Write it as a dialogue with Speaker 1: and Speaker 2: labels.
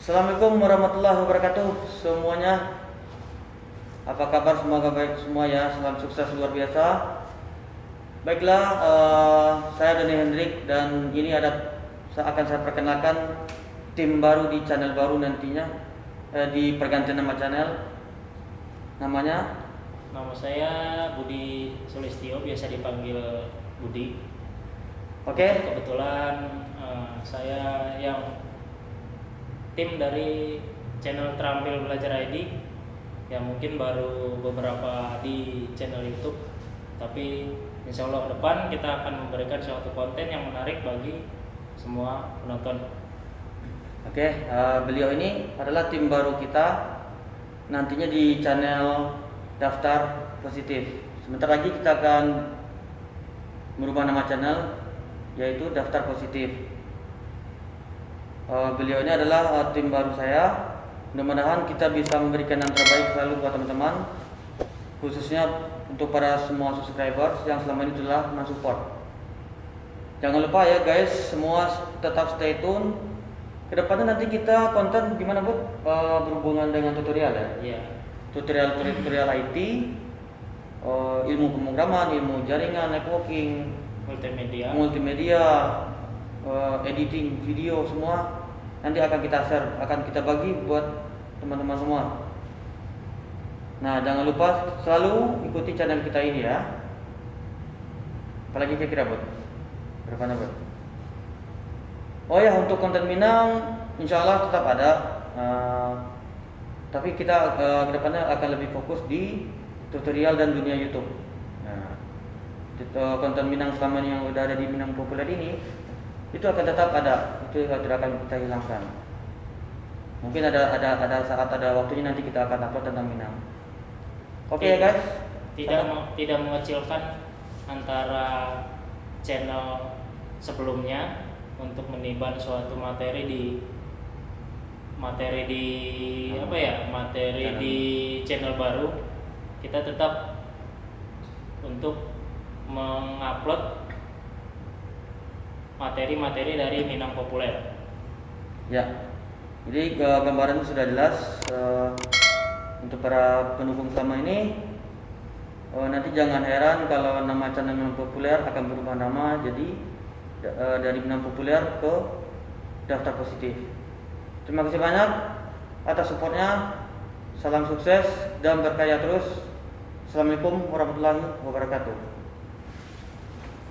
Speaker 1: Assalamualaikum warahmatullahi wabarakatuh semuanya. Apa kabar? Semoga baik semua ya. Salam sukses luar biasa. Baiklah, saya Dani Hendrik dan ini akan saya perkenalkan tim baru di channel baru nantinya, di pergantian nama channel. Namanya?
Speaker 2: Nama saya Budi Sulistyo, biasa dipanggil Budi.
Speaker 1: Oke.
Speaker 2: Kebetulan saya yang tim dari channel Terampil Belajar ID yang mungkin baru beberapa di channel YouTube, tapi insya Allah ke depan kita akan memberikan suatu konten yang menarik bagi semua penonton.
Speaker 1: Oke, beliau ini adalah tim baru kita nantinya di channel Daftar Positif. Sebentar lagi kita akan merubah nama channel yaitu Daftar Positif. Beliau ini adalah tim baru saya. Mudah-mudahan kita bisa memberikan yang terbaik selalu buat teman-teman, khususnya untuk para semua subscribers yang selama ini telah mensupport. Jangan lupa ya guys, semua tetap stay tune. Kedepannya nanti kita konten gimana Bu? Berhubungan dengan tutorial ya?
Speaker 2: Iya.
Speaker 1: Tutorial IT, ilmu pemrograman, ilmu jaringan, networking, multimedia, editing video semua nanti akan kita share, akan kita bagi buat teman-teman semua. Nah, jangan lupa selalu ikuti channel kita ini ya. Apalagi kira-kira Bud? Berapa Bud? Oh ya, untuk konten Minang insya Allah tetap ada, tapi kita kedepannya akan lebih fokus di tutorial dan dunia YouTube. Nah, konten Minang selama ini yang udah ada di Minang Populer ini itu akan tetap ada, itu tidak akan kita hilangkan. Mungkin ada saat ada waktunya nanti kita akan upload tentang Minang. Oke ya guys.
Speaker 2: Tidak mengecilkan antara channel sebelumnya untuk meniban suatu materi di channel baru. Kita tetap untuk mengupload materi-materi dari Minang Populer.
Speaker 1: Ya, jadi gambaran sudah jelas. Untuk para pendukung selama ini, nanti jangan heran kalau nama channel Minang Populer akan berubah nama jadi dari Minang Populer ke Daftar Positif. Terima kasih banyak atas supportnya. Salam sukses dan berkarya terus. Assalamualaikum warahmatullahi wabarakatuh.